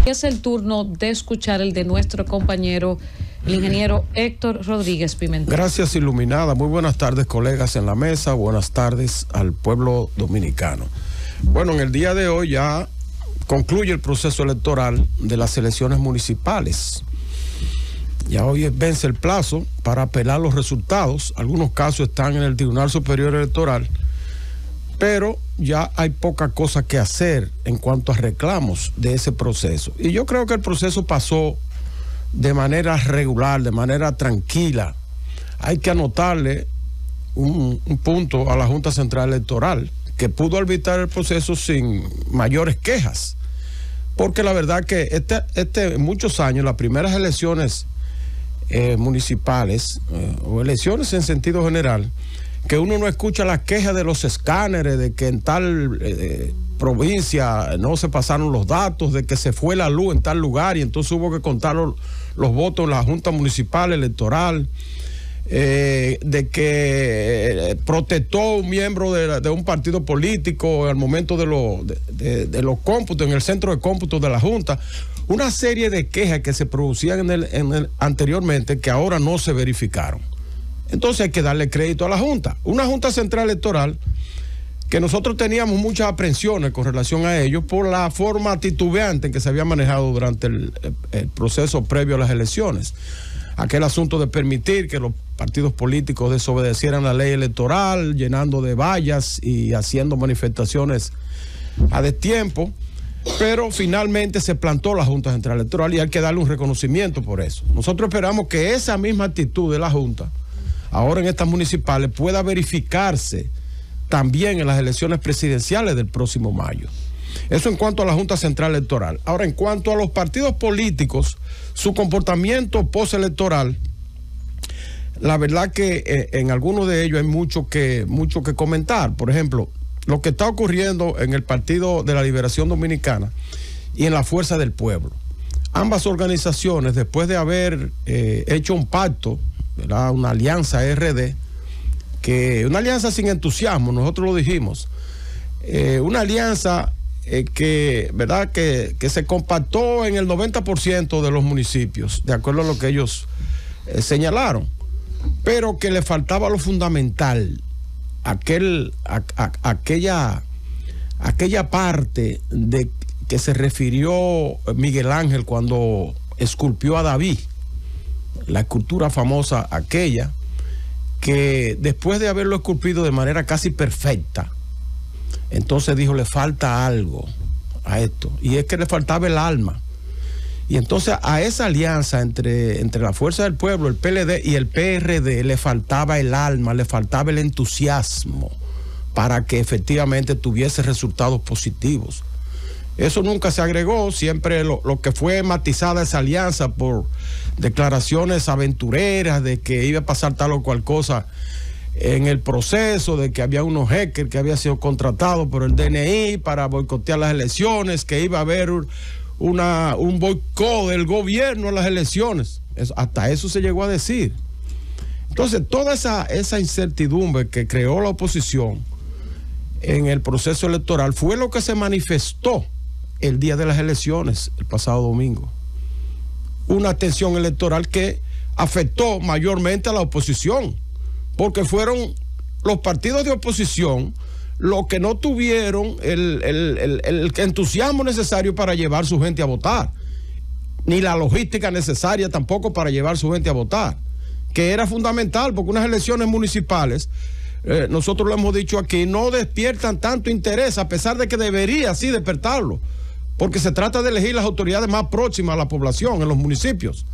Es el turno de escuchar el de nuestro compañero, el ingeniero Héctor Rodríguez Pimentel. Gracias, Iluminada. Muy buenas tardes, colegas en la mesa. Buenas tardes al pueblo dominicano. Bueno, en el día de hoy ya concluye el proceso electoral de las elecciones municipales. Ya hoy vence el plazo para apelar los resultados. Algunos casos están en el Tribunal Superior Electoral, pero ya hay poca cosa que hacer en cuanto a reclamos de ese proceso. Y yo creo que el proceso pasó de manera regular, de manera tranquila. Hay que anotarle un punto a la Junta Central Electoral, que pudo arbitrar el proceso sin mayores quejas. Porque la verdad que muchos años, las primeras elecciones municipales, o elecciones en sentido general, que uno no escucha las quejas de los escáneres, de que en tal provincia no se pasaron los datos, de que se fue la luz en tal lugar y entonces hubo que contar los votos en la Junta Municipal Electoral, de que protestó un miembro de un partido político al momento de los cómputos, en el centro de cómputos de la Junta. Una serie de quejas que se producían anteriormente que ahora no se verificaron. Entonces hay que darle crédito a la Junta. Una Junta Central Electoral que nosotros teníamos muchas aprensiones con relación a ello por la forma titubeante en que se había manejado durante el proceso previo a las elecciones. Aquel asunto de permitir que los partidos políticos desobedecieran la ley electoral, llenando de vallas y haciendo manifestaciones a destiempo, pero finalmente se plantó la Junta Central Electoral y hay que darle un reconocimiento por eso. Nosotros esperamos que esa misma actitud de la Junta, ahora en estas municipales, pueda verificarse también en las elecciones presidenciales del próximo mayo. Eso en cuanto a la Junta Central Electoral. Ahora, en cuanto a los partidos políticos, su comportamiento postelectoral, la verdad que en algunos de ellos hay mucho que comentar. Por ejemplo, lo que está ocurriendo en el Partido de la Liberación Dominicana y en la Fuerza del Pueblo. Ambas organizaciones, después de haber hecho un pacto, ¿verdad?, una alianza RD, una alianza sin entusiasmo, nosotros lo dijimos, una alianza ¿verdad?, que se compactó en el 90% de los municipios, de acuerdo a lo que ellos señalaron, pero que le faltaba lo fundamental, aquella parte de que se refirió Miguel Ángel cuando esculpió a David, la escultura famosa aquella, que después de haberlo esculpido de manera casi perfecta, entonces dijo, le falta algo a esto, y es que le faltaba el alma. Y entonces a esa alianza entre la Fuerza del Pueblo, el PLD y el PRD, le faltaba el alma, le faltaba el entusiasmo para que efectivamente tuviese resultados positivos. Eso nunca se agregó, siempre lo que fue matizada esa alianza por declaraciones aventureras de que iba a pasar tal o cual cosa en el proceso, de que había unos hackers que había sido contratados por el DNI para boicotear las elecciones, que iba a haber un boicot del gobierno a las elecciones. Hasta eso se llegó a decir. Entonces, toda esa incertidumbre que creó la oposición en el proceso electoral fue lo que se manifestó el día de las elecciones, el pasado domingo. Una tensión electoral que afectó mayormente a la oposición, porque fueron los partidos de oposición los que no tuvieron el entusiasmo necesario para llevar su gente a votar, ni la logística necesaria tampoco para llevar su gente a votar, que era fundamental, porque unas elecciones municipales, nosotros lo hemos dicho aquí, no despiertan tanto interés, a pesar de que debería sí despertarlo, porque se trata de elegir las autoridades más próximas a la población en los municipios.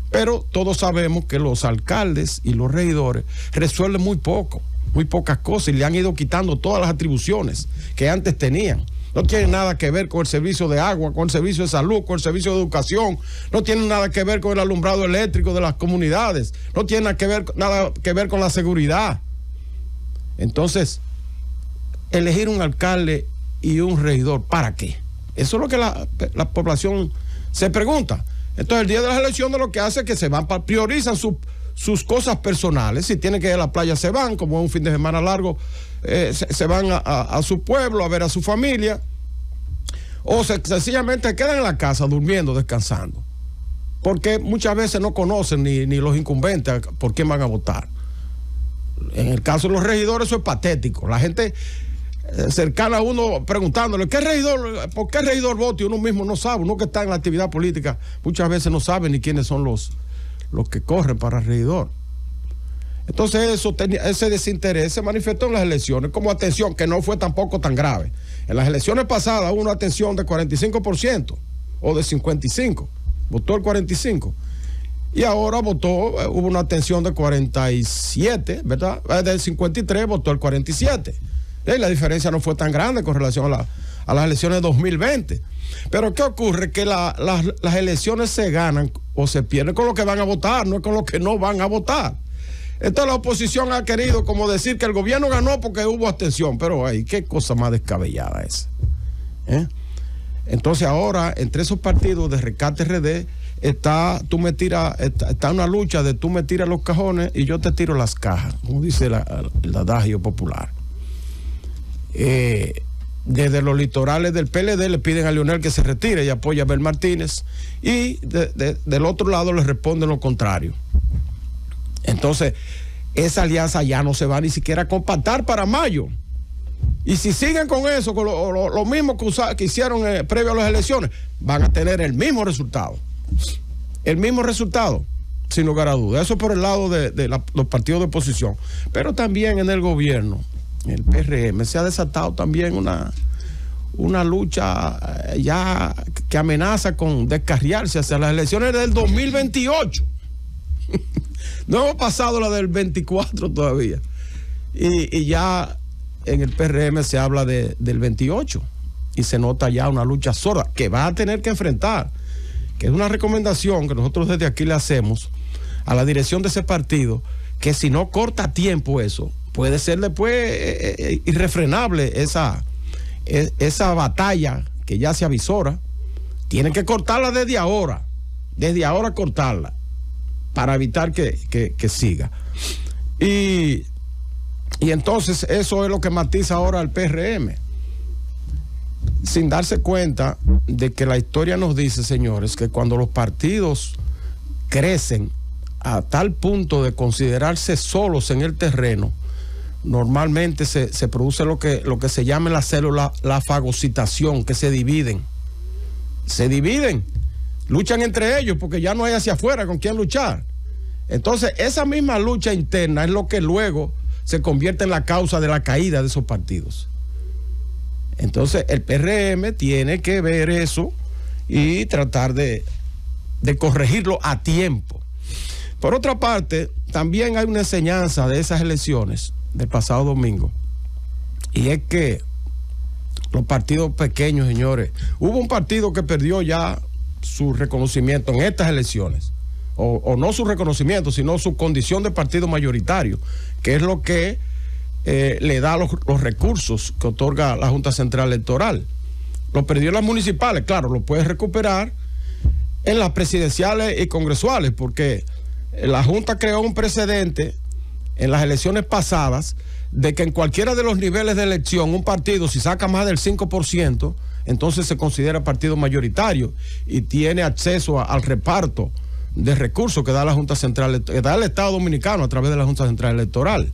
Pero todos sabemos que los alcaldes y los regidores resuelven muy pocas cosas, y le han ido quitando todas las atribuciones que antes tenían. No tienen nada que ver con el servicio de agua, con el servicio de salud, con el servicio de educación, no tienen nada que ver con el alumbrado eléctrico de las comunidades, no tienen nada que ver con la seguridad. Entonces, elegir un alcalde y un regidor, ¿para qué? Eso es lo que la población se pregunta. Entonces, el día de las elecciones lo que hace es que se van, priorizan sus cosas personales. Si tienen que ir a la playa, se van, como es un fin de semana largo, se van a su pueblo a ver a su familia. o sencillamente quedan en la casa durmiendo, descansando, porque muchas veces no conocen ni los incumbentes por quién van a votar. En el caso de los regidores eso es patético. La gente cercana a uno preguntándole ¿por qué regidor voto? Y uno mismo no sabe. Uno que está en la actividad política muchas veces no sabe ni quiénes son los que corren para regidor. Entonces ese desinterés se manifestó en las elecciones como atención, que no fue tampoco tan grave. En las elecciones pasadas hubo una atención de 45% o de 55%, votó el 45%. Y ahora hubo una atención de 47, ¿verdad? Del 53 votó el 47. Y la diferencia no fue tan grande con relación a las elecciones de 2020. Pero ¿qué ocurre? Que las elecciones se ganan o se pierden con lo que van a votar, no es con lo que no van a votar. Entonces la oposición ha querido como decir que el gobierno ganó porque hubo abstención, pero ay, qué cosa más descabellada esa. Entonces ahora entre esos partidos de Rescate RD está una lucha de tú me tiras los cajones y yo te tiro las cajas, como dice el adagio popular. Desde los litorales del PLD le piden a Leonel que se retire y apoya a Abel Martínez, y del otro lado le responden lo contrario. Entonces esa alianza ya no se va ni siquiera a compactar para mayo, y si siguen con eso, con lo mismo que hicieron previo a las elecciones, van a tener el mismo resultado, sin lugar a dudas. Eso por el lado de los partidos de oposición, pero también en el gobierno, el PRM, se ha desatado también una lucha ya que amenaza con descarriarse hacia las elecciones del 2028. No hemos pasado la del 24 todavía, y ya en el PRM se habla del 28, y se nota ya una lucha sorda que va a tener que enfrentar, que es una recomendación que nosotros desde aquí le hacemos a la dirección de ese partido, que si no corta tiempo eso, puede ser después irrefrenable esa batalla que ya se avisora. Tienen que cortarla desde ahora cortarla, para evitar que siga. Y entonces eso es lo que matiza ahora al PRM, sin darse cuenta de que la historia nos dice, señores, que cuando los partidos crecen a tal punto de considerarse solos en el terreno, normalmente se produce lo que se llama en la célula la fagocitación, que se dividen, luchan entre ellos porque ya no hay hacia afuera con quién luchar. Entonces esa misma lucha interna es lo que luego se convierte en la causa de la caída de esos partidos. Entonces el PRM tiene que ver eso y tratar de corregirlo a tiempo. Por otra parte, también hay una enseñanza de esas elecciones del pasado domingo, y es que los partidos pequeños, señores, hubo un partido que perdió ya su reconocimiento en estas elecciones, o no su reconocimiento, sino su condición de partido mayoritario, que es lo que le da los recursos que otorga la Junta Central Electoral. Lo perdió en las municipales, claro, lo puede recuperar en las presidenciales y congresuales, porque la Junta creó un precedente en las elecciones pasadas de que en cualquiera de los niveles de elección un partido, si saca más del 5%, entonces se considera partido mayoritario y tiene acceso al reparto de recursos que da la Junta Central, que da el Estado Dominicano a través de la Junta Central Electoral.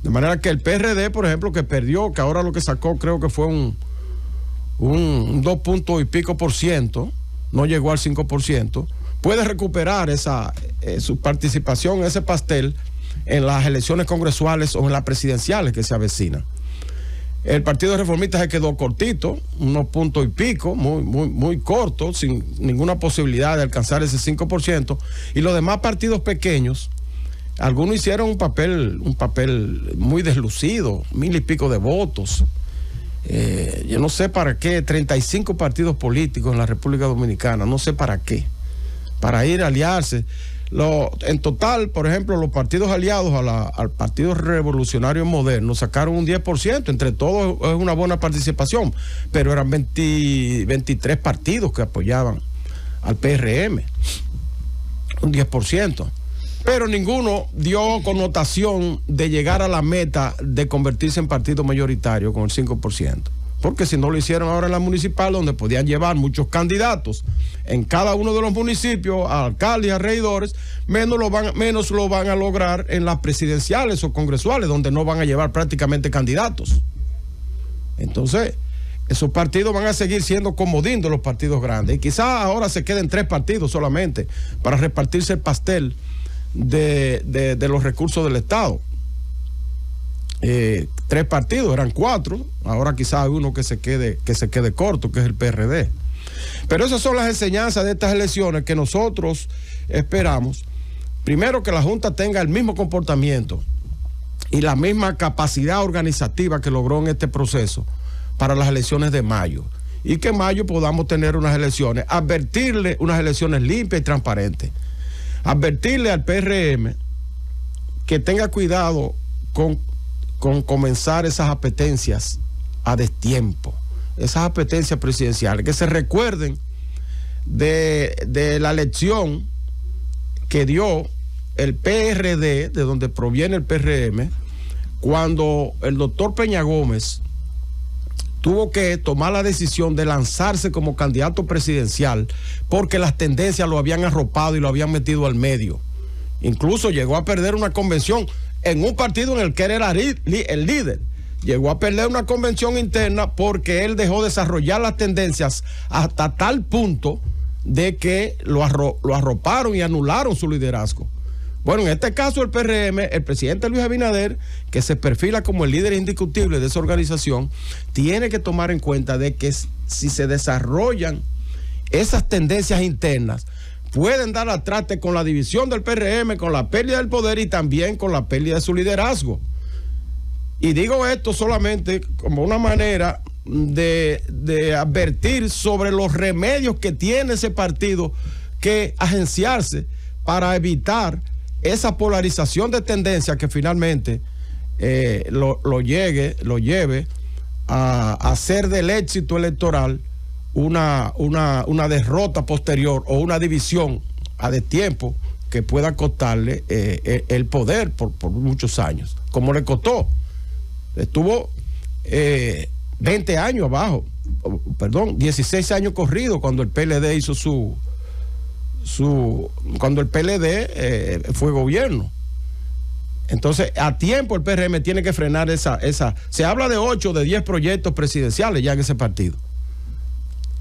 De manera que el PRD, por ejemplo, que perdió, que ahora lo que sacó creo que fue un 2 puntos y pico por ciento, no llegó al 5%, puede recuperar su participación en ese pastel en las elecciones congresuales o en las presidenciales que se avecinan. El Partido Reformista se quedó cortito, unos puntos y pico, muy corto, sin ninguna posibilidad de alcanzar ese 5%, y los demás partidos pequeños, algunos hicieron un papel muy deslucido, 1,000 y pico de votos. Yo no sé para qué, 35 partidos políticos en la República Dominicana, no sé para qué, para ir a aliarse. En total, por ejemplo, los partidos aliados al Partido Revolucionario Moderno sacaron un 10%, entre todos es una buena participación, pero eran 23 partidos que apoyaban al PRM, un 10%. Pero ninguno dio connotación de llegar a la meta de convertirse en partido mayoritario con el 5%. porque si no lo hicieron ahora en la municipal, donde podían llevar muchos candidatos en cada uno de los municipios, a alcaldes y a regidores, menos lo van a lograr en las presidenciales o congresuales, donde no van a llevar prácticamente candidatos. Entonces, esos partidos van a seguir siendo comodín de los partidos grandes, y quizás ahora se queden 3 partidos solamente para repartirse el pastel de los recursos del Estado. 3 partidos, eran 4, ahora quizás hay uno que se quede corto, que es el PRD. Pero esas son las enseñanzas de estas elecciones que nosotros esperamos. Primero, que la Junta tenga el mismo comportamiento y la misma capacidad organizativa que logró en este proceso para las elecciones de mayo, y que en mayo podamos tener unas elecciones, advertirle unas elecciones limpias y transparentes, advertirle al PRM que tenga cuidado con comenzar esas apetencias a destiempo, esas apetencias presidenciales, que se recuerden de la lección que dio el PRD, de donde proviene el PRM, cuando el doctor Peña Gómez tuvo que tomar la decisión de lanzarse como candidato presidencial porque las tendencias lo habían arropado y lo habían metido al medio. Incluso llegó a perder una convención en un partido en el que él era el líder. Llegó a perder una convención interna porque él dejó desarrollar las tendencias hasta tal punto de que lo arroparon y anularon su liderazgo. Bueno, en este caso el PRM, el presidente Luis Abinader, que se perfila como el líder indiscutible de esa organización, tiene que tomar en cuenta de que si se desarrollan esas tendencias internas, pueden dar al traste con la división del PRM, con la pérdida del poder y también con la pérdida de su liderazgo. Y digo esto solamente como una manera de advertir sobre los remedios que tiene ese partido que agenciarse para evitar esa polarización de tendencia que finalmente lo lleve a hacer del éxito electoral una derrota posterior o una división a destiempo que pueda costarle el poder por muchos años, como le costó. Estuvo 20 años abajo, 16 años corridos cuando el PLD hizo cuando el PLD fue gobierno. Entonces, a tiempo el PRM tiene que frenar esa. Se habla de 8 o de 10 proyectos presidenciales ya en ese partido,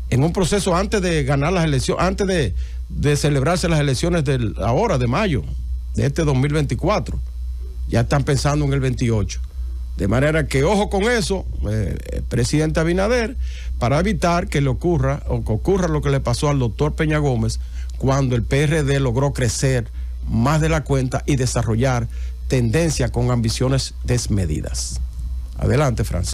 en un proceso antes de ganar las elecciones, antes de celebrarse las elecciones de mayo, de este 2024. Ya están pensando en el 28. De manera que ojo con eso, presidente Abinader, para evitar que le ocurra lo que le pasó al doctor Peña Gómez cuando el PRD logró crecer más de la cuenta y desarrollar tendencia con ambiciones desmedidas. Adelante, Francis.